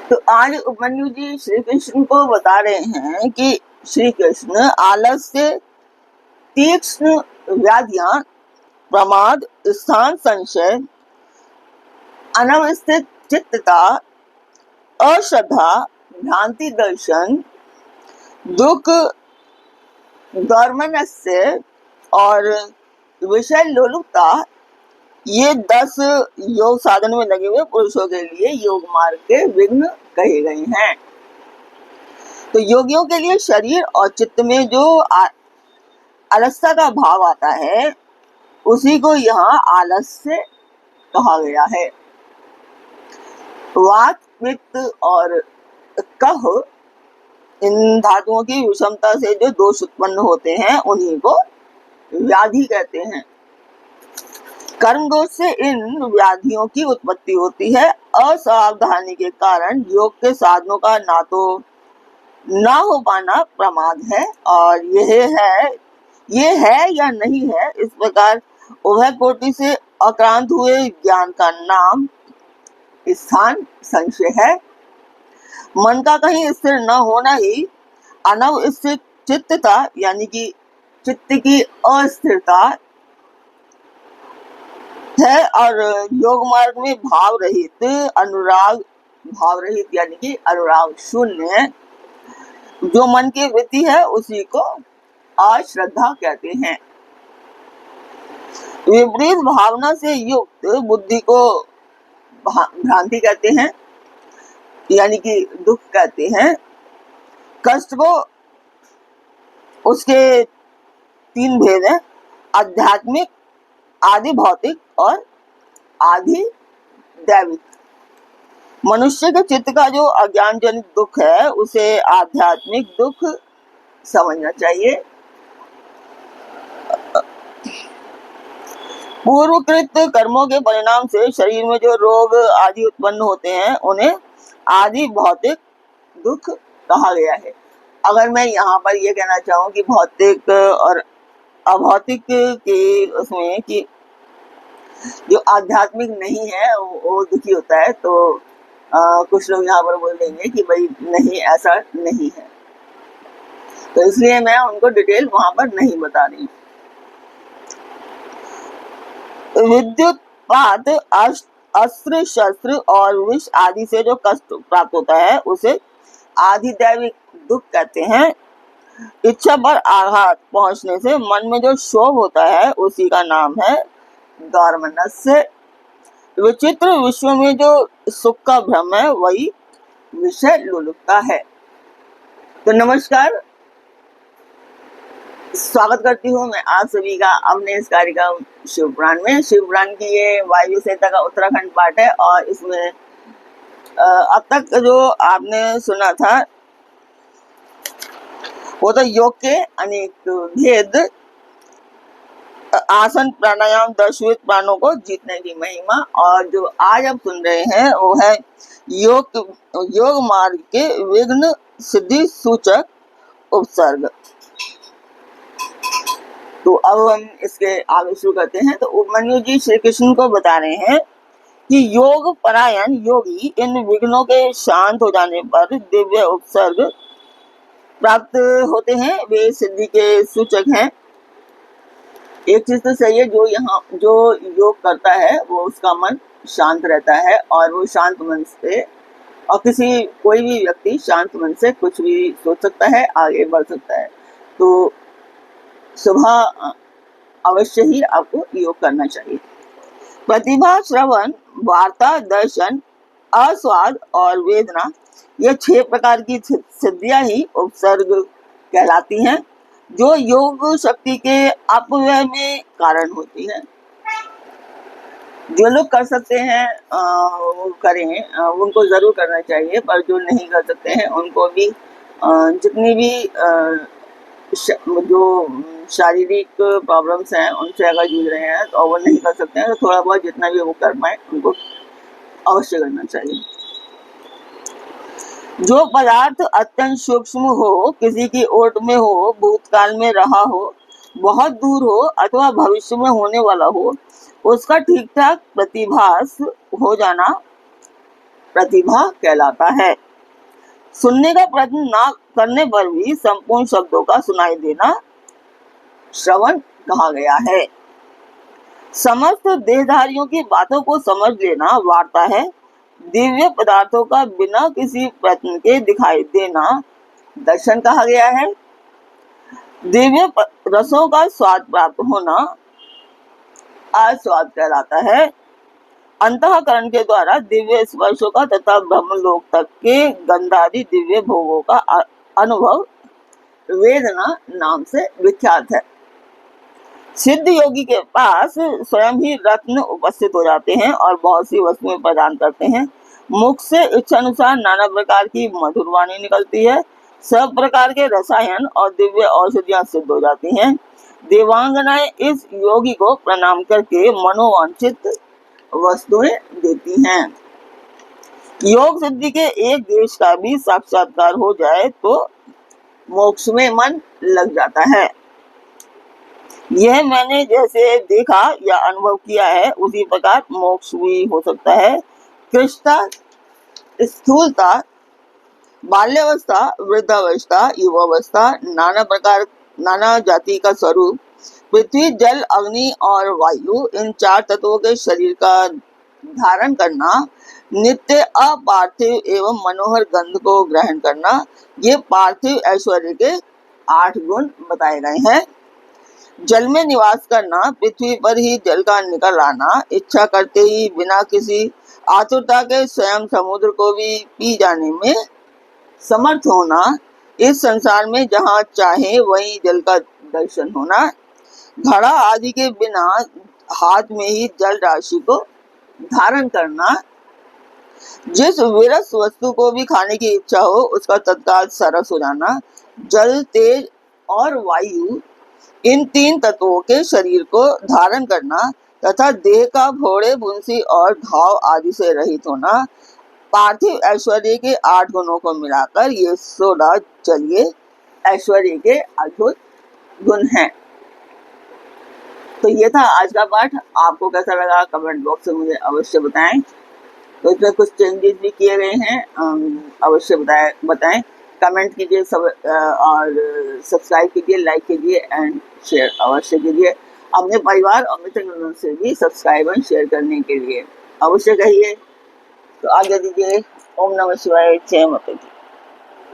तो आज उपमन्यु जी श्री कृष्ण को बता रहे हैं कि श्री कृष्ण आलस्य, तीक्ष्ण व्याधियां, प्रमाद, स्थान संशय, अनवस्थित चित्तता, अश्रद्धा, भ्रांति दर्शन, दुख, दौर्मनस्य और विषय लोलुपता, ये 10 योग साधन में लगे हुए पुरुषों के लिए योग मार्ग के विघ्न कहे गए हैं। तो योगियों के लिए शरीर और चित्त में जो अलसता का भाव आता है उसी को यहाँ आलस्य कहा गया है। वात, पित्त और कफ, इन धातुओं की विषमता से जो दोष उत्पन्न होते हैं उन्हीं को व्याधि कहते हैं। कर्म दोष से इन व्याधियों की उत्पत्ति होती है। असावधानी के कारण योग के साधनों का ना हो पाना प्रमाद है, और ये है या नहीं है, इस प्रकार उभय कोटि से अक्रांत हुए ज्ञान का नाम स्थान संशय है। मन का कहीं स्थिर न होना ही अनवस्थित चित्तता यानी कि चित्त की अस्थिरता है, और योग मार्ग में भाव रहित यानी कि अनुराग शून्य जो मन की वृत्ति है उसी को अश्रद्धा कहते हैं। विपरीत भावना से युक्त बुद्धि को भ्रांति कहते हैं यानी कि दुख कहते हैं। कष्ट को उसके 3 भेद हैं, आध्यात्मिक, आदि भौतिक और आदि दैविक। मनुष्य के चित्त का जो अज्ञान जनित दुख है उसे आध्यात्मिक दुख समझना चाहिए। पूर्वकृत कर्मों के परिणाम से शरीर में जो रोग आदि उत्पन्न होते हैं उन्हें आदि भौतिक दुख कहा गया है। अगर मैं यहाँ पर यह कहना चाहूँ कि भौतिक और अभौतिक के उसमें कि जो आध्यात्मिक नहीं है वो दुखी होता है, तो कुछ लोग यहाँ पर बोलेंगे कि भाई नहीं, ऐसा नहीं है, तो इसलिए मैं उनको डिटेल वहां पर नहीं बता रही। विद्युत पात, अस्त्र शस्त्र और विष आदि से जो कष्ट प्राप्त होता है उसे आधिदैविक दुख कहते हैं। इच्छा पर आघात पहुंचने से मन में जो क्षोभ होता है उसी का नाम है दौर्मनस्य। विचित्र विश्व में जो सुख का भ्रम है वही विषय लोलुपता है। तो नमस्कार, स्वागत करती हूँ मैं आप सभी का अपने इस कार्यक्रम शिवपुराण में। शिवपुराण की ये वायु संहिता का उत्तराखंड पाठ है, और इसमें अब तक जो आपने सुना था वो तो योग के अनेक भेद, आसन, प्राणायाम, 10 प्राणों को जीतने की महिमा, और जो आज आप सुन रहे हैं वो है योग मार्ग के विघ्न सिद्धि सूचक उपसर्ग। तो अब हम इसके आगे शुरू करते हैं। तो उपमन्यु जी श्री कृष्ण को बता रहे हैं कि योग परायण योगी इन विघ्नों के शांत हो जाने पर दिव्य उपसर्ग प्राप्त होते हैं, वे सिद्धि के सूचक हैं। एक चीज तो सही है, जो योग करता है वो उसका मन शांत रहता है, और वो शांत मन से, और कोई भी व्यक्ति शांत मन से कुछ भी सोच सकता है, आगे बढ़ सकता है। तो सुबह अवश्य ही आपको योग करना चाहिए। प्रतिभा, श्रवण, वार्ता, दर्शन, आस्वाद और वेदना, ये 6 प्रकार की सिद्धियां ही उपसर्ग कहलाती हैं, जो योग शक्ति के अपव्यय में कारण होती है। जो लोग कर सकते हैं वो करें, उनको जरूर करना चाहिए, पर जो नहीं कर सकते हैं उनको भी जितनी भी जो शारीरिक प्रॉब्लम्स हैं उनसे अगर जूझ रहे हैं तो वो नहीं कर सकते हैं, तो थोड़ा बहुत जितना भी वो कर पाए उनको अवश्य करना चाहिए। जो पदार्थ अत्यंत सूक्ष्म हो, किसी की ओट में हो, भूतकाल में रहा हो, बहुत दूर हो अथवा भविष्य में होने वाला हो, उसका ठीक ठाक प्रतिभास हो जाना प्रतिभा कहलाता है। सुनने का प्रयत्न न करने पर भी संपूर्ण शब्दों का सुनाई देना श्रवण कहा गया है। समस्त देहधारियों की बातों को समझ लेना वार्ता है। दिव्य पदार्थों का बिना किसी प्रयत्न के दिखाई देना दर्शन कहा गया है। दिव्य रसों का स्वाद प्राप्त होना आस्वाद कहलाता है। अंतःकरण के द्वारा दिव्य स्पर्शों का तथा ब्रह्मलोक तक के गंधादि दिव्य भोगों का अनुभव वेदना नाम से विख्यात है। सिद्ध योगी के पास स्वयं ही रत्न उपस्थित हो जाते हैं और बहुत सी वस्तुएं प्रदान करते हैं। मुख से इच्छा अनुसार नाना प्रकार की मधुर वाणी निकलती है। सब प्रकार के रसायन और दिव्य औषधियां सिद्ध हो जाती हैं। देवांगनाएं इस योगी को प्रणाम करके मनोवांछित वस्तुएं देती हैं। योग सिद्धि के एक देश का भी साक्षात्कार हो जाए तो मोक्ष में मन लग जाता है। यह मैंने जैसे देखा या अनुभव किया है उसी प्रकार मोक्ष भी हो सकता है। कृष्णता, स्थूलता, बाल्यावस्था, वृद्धावस्था, युवावस्था, नाना जाति का स्वरूप, पृथ्वी, जल, अग्नि और वायु, इन चार तत्वों के शरीर का धारण करना, नित्य अपार्थिव एवं मनोहर गंध को ग्रहण करना, ये पार्थिव ऐश्वर्य के 8 गुण बताए गए हैं। जल में निवास करना, पृथ्वी पर ही जल का निकल आना, इच्छा करते ही बिना किसी आतुरता के स्वयं समुद्र को भी पी जाने में समर्थ होना, इस संसार में जहाँ चाहे वहीं जल का दर्शन होना, घड़ा आदि के बिना हाथ में ही जल राशि को धारण करना, जिस विरस वस्तु को भी खाने की इच्छा हो उसका तत्काल सरस हो जाना, जल, तेज और वायु, इन 3 तत्वों के शरीर को धारण करना तथा देह का फोड़े, फुंसी और घाव आदि से रहित होना, पार्थिव ऐश्वर्य के 8 गुणों को मिलाकर ये 16 जलीय ऐश्वर्य के अद्भुत गुण हैं। तो ये था आज का पाठ। आपको कैसा लगा कमेंट बॉक्स में मुझे अवश्य बताएं। तो इसमें कुछ चेंजेस भी किए गए हैं, अवश्य बताएं। कमेंट कीजिए सब और सब्सक्राइब कीजिए, लाइक कीजिए एंड शेयर अवश्य कीजिए। अपने परिवार और मित्र से भी सब्सक्राइब एंड शेयर करने के लिए अवश्य कहिए। तो आगे दीजिए। ओम नमः शिवाय। जय माता दी।